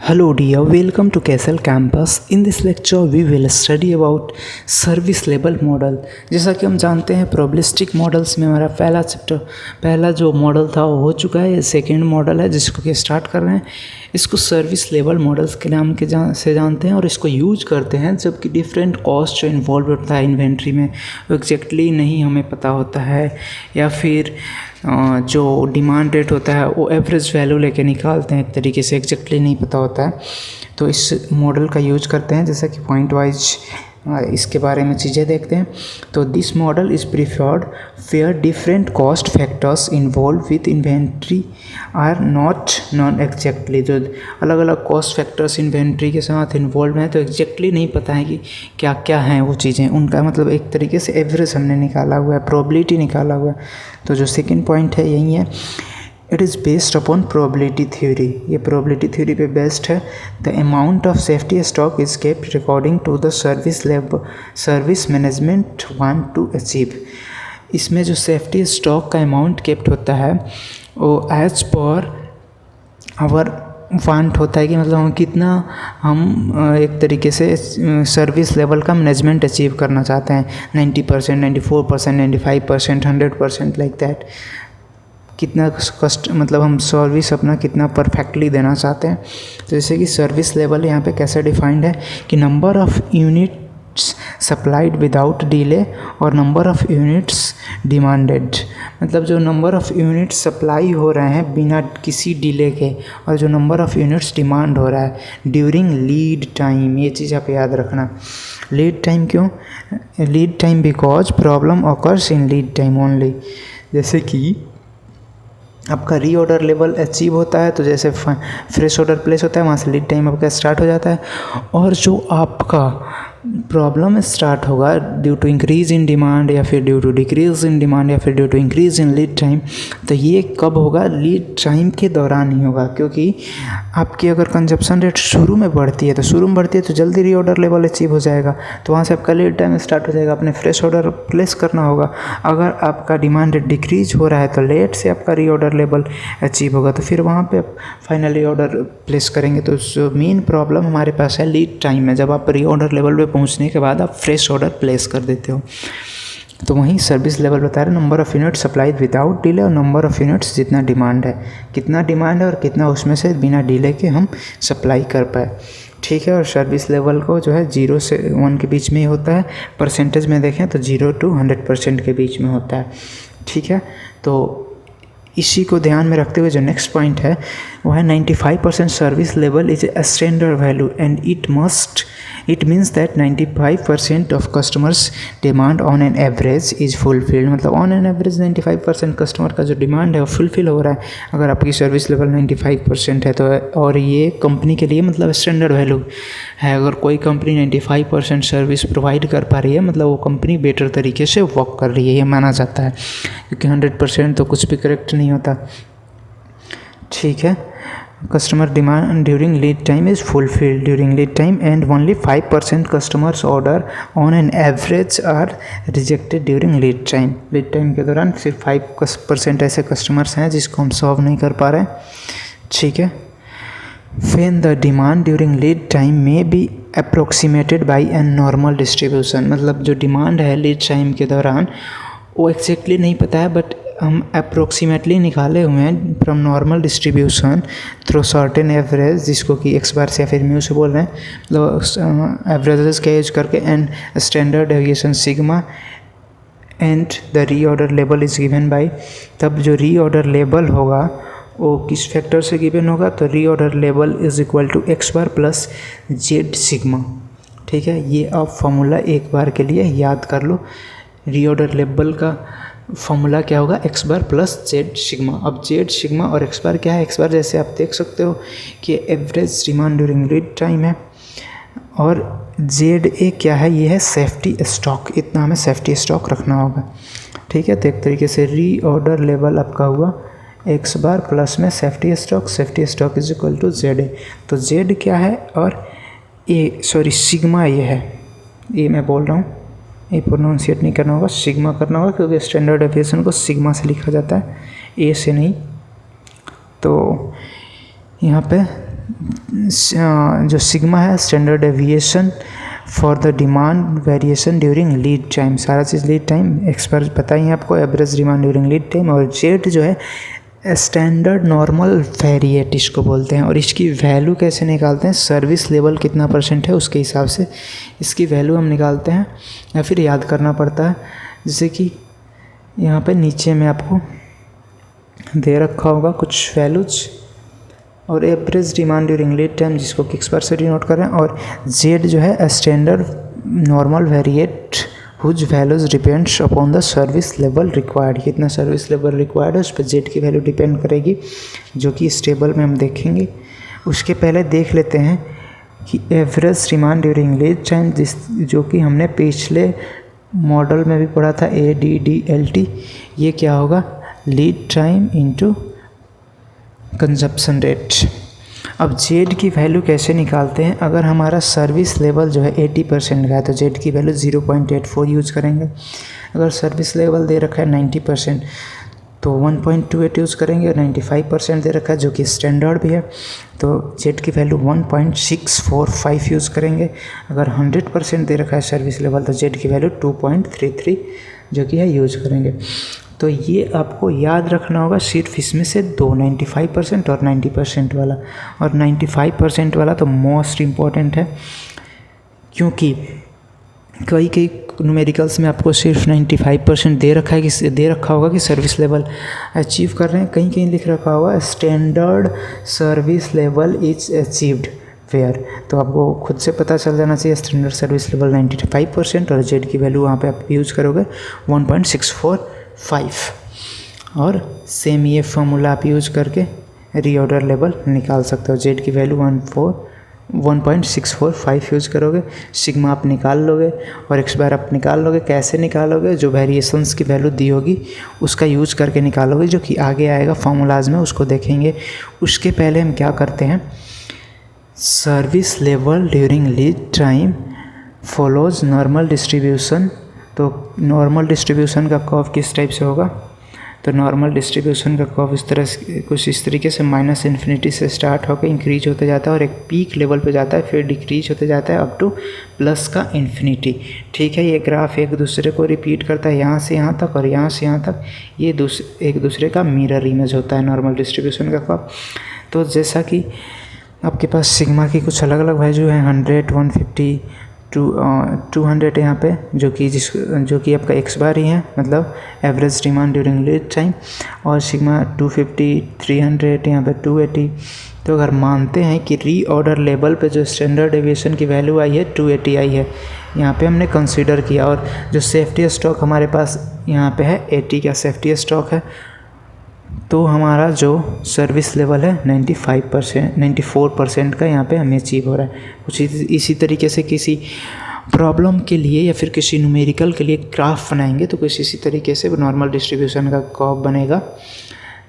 Hello dear, welcome to Castle Campus. In this lecture we will study about service level model. जैसा कि हम जानते हैं probabilistic models में हमारा पहला जो मॉडल था वो हो चुका है। ये सेकेंड मॉडल है जिसको कि स्टार्ट कर रहे हैं। इसको सर्विस लेवल मॉडल्स के नाम के से जानते हैं और इसको यूज करते हैं जबकि डिफरेंट कॉस्ट जो इन्वॉल्व होता है इन्वेंट्री में वो एग्जैक्टली नहीं हमें पता होता है, या फिर जो डिमांड रेट होता है वो एवरेज वैल्यू लेके निकालते हैं, एक तरीके से एग्जैक्टली नहीं पता होता है। तो इस मॉडल का यूज करते हैं, जैसा कि पॉइंट वाइज इसके बारे में चीज़ें देखते हैं। तो this model is preferred fair different cost factors involve with inventory are not known exactly. जो अलग अलग कॉस्ट फैक्टर्स इन्वेंट्री के साथ इन्वॉल्व हैं तो एग्जैक्टली नहीं पता है कि क्या क्या हैं वो चीज़ें, उनका मतलब एक तरीके से एवरेज हमने निकाला हुआ है, प्रोबेबिलिटी निकाला हुआ है। तो जो सेकेंड पॉइंट है यही है, it is based upon probability theory. ये प्रोबेबिलिटी थ्योरी पे बेस्ड है। The amount of safety stock is kept according to the service management want to achieve. इसमें जो सेफ्टी स्टॉक का अमाउंट केप्ट होता है वो एज पर आवर वांट होता है कि मतलब हम एक तरीके से सर्विस लेवल का मैनेजमेंट अचीव करना चाहते हैं। 90%, 94%, 95%, 100% लाइक दैट। कितना मतलब हम सर्विस अपना कितना परफेक्टली देना चाहते हैं। तो जैसे कि सर्विस लेवल यहाँ पे कैसे डिफाइंड है कि number of units supplied without delay और नंबर ऑफ़ यूनिट्स डिमांडेड। मतलब जो नंबर ऑफ़ यूनिट्स सप्लाई हो रहे हैं बिना किसी डिले के और जो नंबर ऑफ़ यूनिट्स डिमांड हो रहा है ड्यूरिंग लीड टाइम। ये चीज़ आप याद रखना। लीड टाइम क्यों? Lead time because problem occurs in lead time only. जैसे कि आपका रीऑर्डर लेवल अचीव होता है तो जैसे फ्रेश ऑर्डर प्लेस होता है वहाँ से लीड टाइम आपका स्टार्ट हो जाता है, और जो आपका प्रॉब्लम स्टार्ट होगा due to increase in demand या फिर due to decrease in demand या फिर due to increase in lead time, तो ये कब होगा? लीड टाइम के दौरान ही होगा। क्योंकि आपकी अगर कंजप्शन रेट शुरू में बढ़ती है तो जल्दी रीऑर्डर लेवल अचीव हो जाएगा, तो वहाँ से आपका लीड टाइम स्टार्ट हो जाएगा, अपने फ्रेश ऑर्डर प्लेस करना होगा। अगर आपका डिमांड रेट डिक्रीज हो रहा है तो लेट से आपका रीऑर्डर लेवल अचीव होगा, तो फिर वहाँ पे आप फाइनली ऑर्डर प्लेस करेंगे। तो जो मेन प्रॉब्लम हमारे पास है लीड टाइम में, जब आप रीऑर्डर लेवल पे पहुंचने के बाद आप फ्रेश ऑर्डर प्लेस कर देते हो। तो वहीं सर्विस लेवल बता रहे number of units supplied without delay और नंबर ऑफ़ यूनिट्स जितना डिमांड है, कितना डिमांड है और कितना उसमें से बिना डिले के हम सप्लाई कर पाए। ठीक है। और सर्विस लेवल को जो है 0 से 1 के बीच में ही होता है। परसेंटेज में देखें तो 0 to 100% के बीच में होता है। ठीक है। तो इसी को ध्यान में रखते हुए जो नेक्स्ट पॉइंट है वो है 95% service level is a standard value and it means that 95% of customers demand on an average is fulfilled. मतलब ऑन एन एवरेज 95% कस्टमर का जो डिमांड है वो फुलफिल हो रहा है अगर आपकी सर्विस लेवल 95% है तो। और ये कंपनी के लिए मतलब स्टैंडर्ड वैल्यू है। अगर कोई कंपनी 95% सर्विस प्रोवाइड कर पा रही है मतलब वो कंपनी बेटर तरीके से वर्क कर रही है, ये माना जाता है, क्योंकि 100% तो कुछ भी करेक्ट नहीं होता। ठीक है। Customer demand during lead time is fulfilled during lead time and only 5% customers order on an average are rejected during lead time. Lead time के दौरान सिर्फ 5% ऐसे कस्टमर्स हैं जिसको हम सॉल्व नहीं कर पा रहे। ठीक है। When the demand during lead time may be approximated by a normal distribution। मतलब जो डिमांड है लीड टाइम के दौरान वो एक्जैक्टली नहीं पता है बट हम अप्रोक्सीमेटली निकाले हुए हैं from normal distribution through certain average, जिसको कि एक्स बार से या फिर म्यू से बोल रहे हैं, मतलब एवरेजेस का यूज करके, and standard deviation sigma and the reorder level is given by. तब जो रीऑर्डर लेवल होगा वो किस फैक्टर से गिवन होगा? तो reorder level is equal to X bar plus Z sigma. ठीक है। ये आप फॉर्मूला एक बार के लिए याद कर लो। रीऑर्डर लेवल का फॉर्मूला क्या होगा? X bar plus Z sigma. अब जेड सिग्मा और एक्स बार क्या है? एक्स बार जैसे आप देख सकते हो कि average demand during lead time है, और जेड ए क्या है? ये है सेफ्टी स्टॉक। इतना हमें सेफ्टी स्टॉक रखना होगा। ठीक है। तो एक तरीके से रीऑर्डर लेवल आपका हुआ एक्स बार प्लस में safety stock is equal to Z A. तो जेड क्या है और सिग्मा ये है, ये मैं बोल रहा हूँ, ये प्रोनाउंसिएट नहीं करना होगा, सिग्मा करना होगा, क्योंकि स्टैंडर्ड डेविएशन को सिग्मा से लिखा जाता है, ए से नहीं। तो यहाँ पे जो सिग्मा है standard deviation for the demand variation during lead time, सारा चीज़ लीड टाइम एक्सपर्ट पता ही है आपको, average demand during lead time. और जेड जो है स्टैंडर्ड नॉर्मल वेरिएट इसको बोलते हैं। और इसकी वैल्यू कैसे निकालते हैं, सर्विस लेवल कितना % है उसके हिसाब से इसकी वैल्यू हम निकालते हैं या फिर याद करना पड़ता है। जैसे कि यहाँ पे नीचे में आपको दे रखा होगा कुछ वैल्यूज, और average demand during lead time जिसको कि एक्सपर्ट से डिनोट कर रहे हैं। और जेड जो है standard normal variate whose values depends upon the service level required, कितना सर्विस लेवल रिक्वायर्ड है उस पर जेड की वैल्यू डिपेंड करेगी, जो कि इस टेबल में हम देखेंगे। उसके पहले देख लेते हैं कि average demand during lead time जो कि हमने पिछले मॉडल में भी पढ़ा था ADDLT, ये क्या होगा, lead time into consumption rate. अब जेड की वैल्यू कैसे निकालते हैं, अगर हमारा सर्विस लेवल जो है 80% का है तो जेड की वैल्यू 0.84 यूज़ करेंगे। अगर सर्विस लेवल दे रखा है 90% तो 1.28 यूज़ करेंगे, और 95% दे रखा है जो कि स्टैंडर्ड भी है तो जेड की वैल्यू 1.645 यूज़ करेंगे। अगर 100% दे रखा है सर्विस लेवल तो जेड की वैल्यू 2.33 जो कि है यूज़ करेंगे। तो ये आपको याद रखना होगा सिर्फ इसमें से दो, 95% और 90% वाला। और 95% वाला तो मोस्ट इम्पॉर्टेंट है, क्योंकि कई न्यूमेरिकल्स में आपको सिर्फ 95% दे रखा है कि दे रखा होगा कि सर्विस लेवल अचीव कर रहे हैं, कहीं कहीं लिख रखा होगा standard service level is achieved where, तो आपको खुद से पता चल जाना चाहिए स्टैंडर्ड सर्विस लेवल 95% और जेड की वैल्यू वहाँ पे आप यूज़ करोगे 1.645। और सेम ये फॉर्मूला आप यूज़ करके रीऑर्डर लेवल निकाल सकते हो। जेड की वैल्यू 1.645 यूज़ करोगे, सिग्मा आप निकाल लोगे और एक्स बार आप निकाल लोगे। कैसे निकालोगे, जो वेरिएशंस की वैल्यू दी होगी उसका यूज़ करके निकालोगे, जो कि आगे आएगा फार्मूलाज में, उसको देखेंगे। उसके पहले हम क्या करते हैं, service level during lead time follows normal distribution. तो नॉर्मल डिस्ट्रीब्यूशन का कर्व किस टाइप से होगा, तो नॉर्मल डिस्ट्रीब्यूशन का कर्व इस तरह से, कुछ इस तरीके से -इन्फिनिटी से स्टार्ट होकर इंक्रीज होते जाता है और एक पीक लेवल पे जाता है, फिर डिक्रीज होते जाता है अप टू प्लस का इन्फिनिटी। ठीक है, ये ग्राफ एक दूसरे को रिपीट करता है, यहाँ से यहाँ तक और यहाँ से यहाँ तक, ये एक दूसरे का मिरर इमेज होता है नॉर्मल डिस्ट्रीब्यूशन का कर्व। तो जैसा कि आपके पास सिग्मा की कुछ अलग अलग वैल्यू हैं, 100, 150, 200 यहाँ पे, जो कि आपका एक्स बार ही है, मतलब average demand during lead time. और सिग्मा 250, 300, यहाँ पे 280। तो अगर मानते हैं कि रीऑर्डर लेवल पे जो स्टैंडर्ड डेविएशन की वैल्यू आई है 280 आई है, यहाँ पे हमने कंसीडर किया, और जो सेफ्टी स्टॉक हमारे पास यहाँ पे है 80 का सेफ्टी स्टॉक है, तो हमारा जो सर्विस लेवल है 94% का यहाँ पे हमें अचीव हो रहा है। कुछ इसी तरीके से किसी प्रॉब्लम के लिए या फिर किसी न्यूमेरिकल के लिए ग्राफ बनाएंगे तो कुछ इसी तरीके से नॉर्मल डिस्ट्रीब्यूशन का कर्व बनेगा।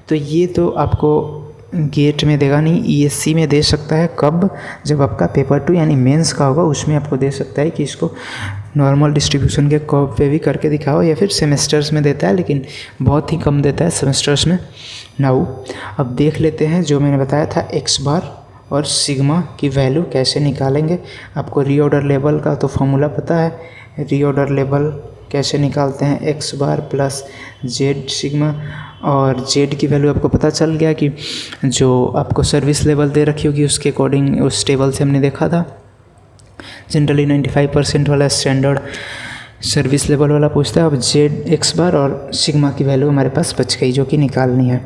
तो ये तो आपको गेट में देगा नहीं, ESC में दे सकता है, कब, जब आपका पेपर 2 यानी मेंस का होगा, उसमें आपको दे सकता है कि इसको नॉर्मल डिस्ट्रीब्यूशन के कर्व पे भी करके दिखाओ, या फिर सेमेस्टर्स में देता है, लेकिन बहुत ही कम देता है सेमेस्टर्स में। नाउ अब देख लेते हैं जो मैंने बताया था एक्स बार और सिग्मा की वैल्यू कैसे निकालेंगे। आपको रीऑर्डर लेवल का तो फॉर्मूला पता है, रीऑर्डर लेवल कैसे निकालते हैं, x bar plus Z sigma. और जेड की वैल्यू आपको पता चल गया कि जो आपको सर्विस लेवल दे रखी होगी उसके अकॉर्डिंग उस टेबल से हमने देखा था। जनरली 95% वाला स्टैंडर्ड सर्विस लेवल वाला पूछता है। अब जेड एक्स बार और सिग्मा की वैल्यू हमारे पास बच गई जो कि निकालनी है।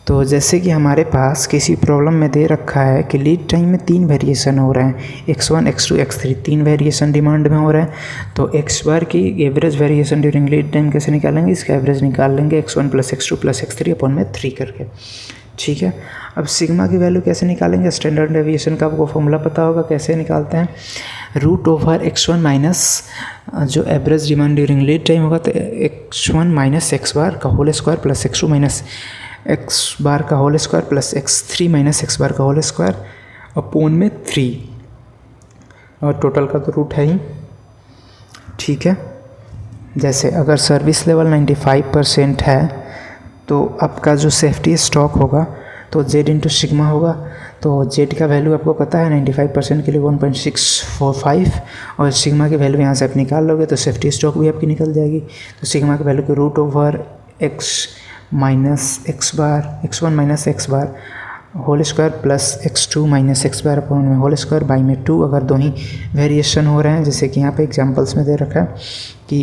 तो जैसे कि हमारे पास किसी प्रॉब्लम में दे रखा है कि लीड टाइम में 3 वेरिएशन हो रहे हैं, x1, x2, x3, 3 variation demand में हो रहे हैं। तो एक्स बार की average variation during lead time कैसे निकालेंगे, इसका एवरेज निकाल लेंगे x1 + x2 + x3 अपॉन में 3 करके। ठीक है, अब सिग्मा की वैल्यू कैसे निकालेंगे, स्टैंडर्ड डेविएशन का आपको फॉर्मूला पता होगा, कैसे निकालते हैं, √(x1 माइनस जो average demand during lead time होगा तो x1 माइनस एक्स बार का whole square plus x2 minus x bar का whole square plus x3 minus x bar का होल स्क्वायर अपॉन में 3, और टोटल का तो रूट है ही। ठीक है, जैसे अगर सर्विस लेवल 95% है तो आपका जो सेफ्टी स्टॉक होगा तो जेड इंटू सिग्मा होगा। तो जेड का वैल्यू आपको पता है 95% के लिए 1.645 और सिग्मा की वैल्यू यहाँ से आप निकाल लोगे तो सेफ्टी स्टॉक भी आपकी निकल जाएगी। तो सिग्मा की वैल्यू को root over x minus x bar x1 minus x bar whole square plus x2 minus x bar upon में होल स्क्वायर बाई में 2, अगर दोनों वेरिएशन हो रहे हैं जैसे कि यहाँ पे एग्जांपल्स में दे रखा है कि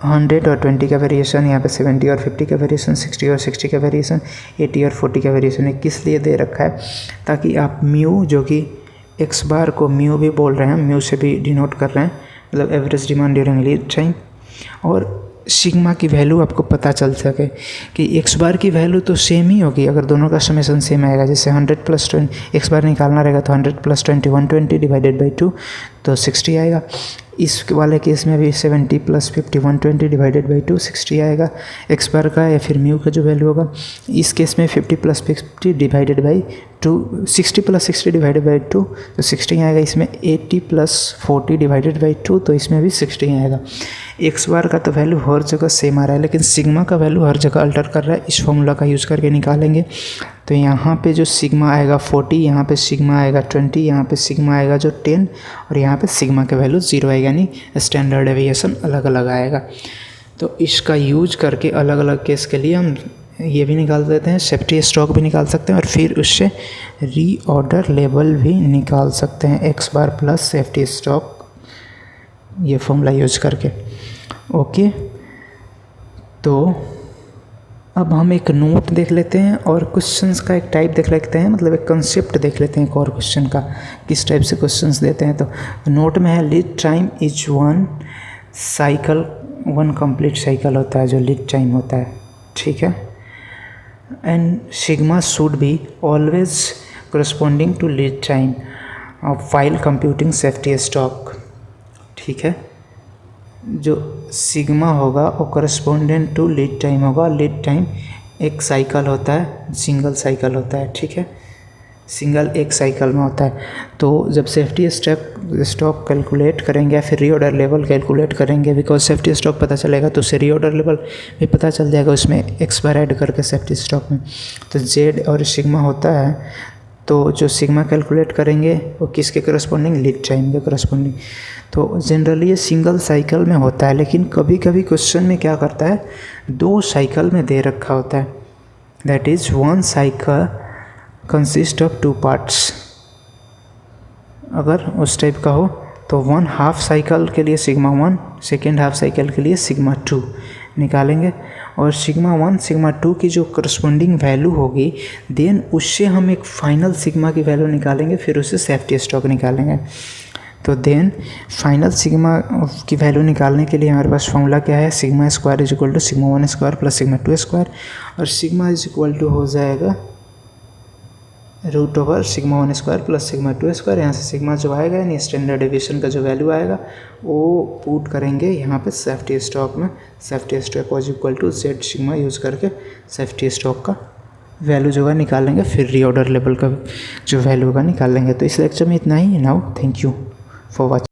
100 और 20 का वेरिएशन, यहाँ पे 70 और 50 का वेरिएशन, 60 और 60 का वेरिएशन, 80 और 40 का वेरिएशन। किस लिए दे रखा है? ताकि आप म्यू जो कि एक्स बार को म्यू भी बोल रहे हैं, म्यू से भी डिनोट कर रहे हैं, मतलब average demand during lead time, और सिग्मा की वैल्यू आपको पता चल सके कि एक्स बार की वैल्यू तो सेम ही होगी अगर दोनों का समेशन सेम आएगा। जैसे 100 प्लस 20 एक्स बार निकालना रहेगा तो 100 प्लस 20 120 डिवाइडेड बाई 2 तो 60 आएगा। इस वाले केस में भी 70 प्लस 50 120 डिवाइडेड बाई 2 60 आएगा एक्स बार का या फिर म्यू का जो वैल्यू होगा। इस केस में 50 plus 50 divided by 2 60 plus 60 divided by 2 तो 60 आएगा। इसमें 80 प्लस 40 डिवाइडेड बाई 2 तो इसमें भी 60 आएगा। एक्स बार का तो वैल्यू हर जगह सेम आ रहा है लेकिन सिग्मा का वैल्यू हर जगह अल्टर कर रहा है। इस फॉर्मूला का यूज़ करके निकालेंगे तो यहाँ पे जो सिग्मा आएगा 40, यहाँ पे सिग्मा आएगा 20, यहाँ पे सिग्मा आएगा जो 10 और यहाँ पे सिग्मा का वैल्यू 0 आएगा, यानी स्टैंडर्ड डेविएशन अलग अलग आएगा। तो इसका यूज करके अलग अलग केस के लिए हम ये भी निकाल देते हैं, सेफ्टी स्टॉक भी निकाल सकते हैं और फिर उससे रीऑर्डर लेवल भी निकाल सकते हैं x bar plus safety stock, ये फॉर्मूला यूज करके। ओके, तो अब हम एक नोट देख लेते हैं और क्वेश्चंस का एक टाइप देख लेते हैं, मतलब एक कंसेप्ट देख लेते हैं एक और क्वेश्चन का किस टाइप से क्वेश्चंस देते हैं। तो नोट में है lead time is one cycle, one complete cycle होता है जो लीड टाइम होता है, ठीक है। And sigma should be always corresponding to lead time while computing safety stock, ठीक है। जो सिग्मा होगा वो करस्पॉन्डेंट टू लीड टाइम होगा। लीड टाइम एक साइकिल होता है, सिंगल साइकिल होता है, ठीक है, सिंगल एक साइकिल में होता है। तो जब सेफ्टी स्टॉक कैलकुलेट करेंगे या फिर रीऑर्डर लेवल कैलकुलेट करेंगे, बिकॉज सेफ्टी स्टॉक पता चलेगा तो उससे रीऑर्डर लेवल भी पता चल जाएगा उसमें एक्स बार ऐड करके सेफ्टी स्टॉक में। तो जेड और सिग्मा होता है, तो जो सिग्मा कैलकुलेट करेंगे वो किसके करस्पॉन्डिंग, लीड टाइम के करस्पॉन्डिंग। तो जनरली ये सिंगल साइकिल में होता है, लेकिन कभी कभी क्वेश्चन में क्या करता है, दो साइकिल में दे रखा होता है, that is one cycle consist of two parts. अगर उस टाइप का हो तो वन हाफ साइकिल के लिए सिग्मा 1, सेकेंड हाफ साइकिल के लिए सिग्मा 2 निकालेंगे और सिग्मा 1 सिग्मा 2 की जो करस्पॉन्डिंग वैल्यू होगी देन उससे हम एक फाइनल सिग्मा की वैल्यू निकालेंगे, फिर उससे सेफ्टी स्टॉक निकालेंगे। तो देन फाइनल सिग्मा की वैल्यू निकालने के लिए हमारे पास फॉर्मूला क्या है, sigma square is equal to sigma 1 square plus sigma 2 square, और सिग्मा इज इक्वल टू हो जाएगा root over sigma 1 square plus sigma 2 square. यहाँ से सिग्मा जो आएगा यानी स्टैंडर्ड डेविएशन का जो वैल्यू आएगा वो पुट करेंगे यहाँ पे सेफ्टी स्टॉक में। Safety stock is equal to Z sigma use करके सेफ्टी स्टॉक का वैल्यू जो है निकाल लेंगे, फिर रीऑर्डर लेवल का जो वैल्यू होगा निकाल लेंगे। तो इस लेक्चर में इतना ही। Now thank you for watching.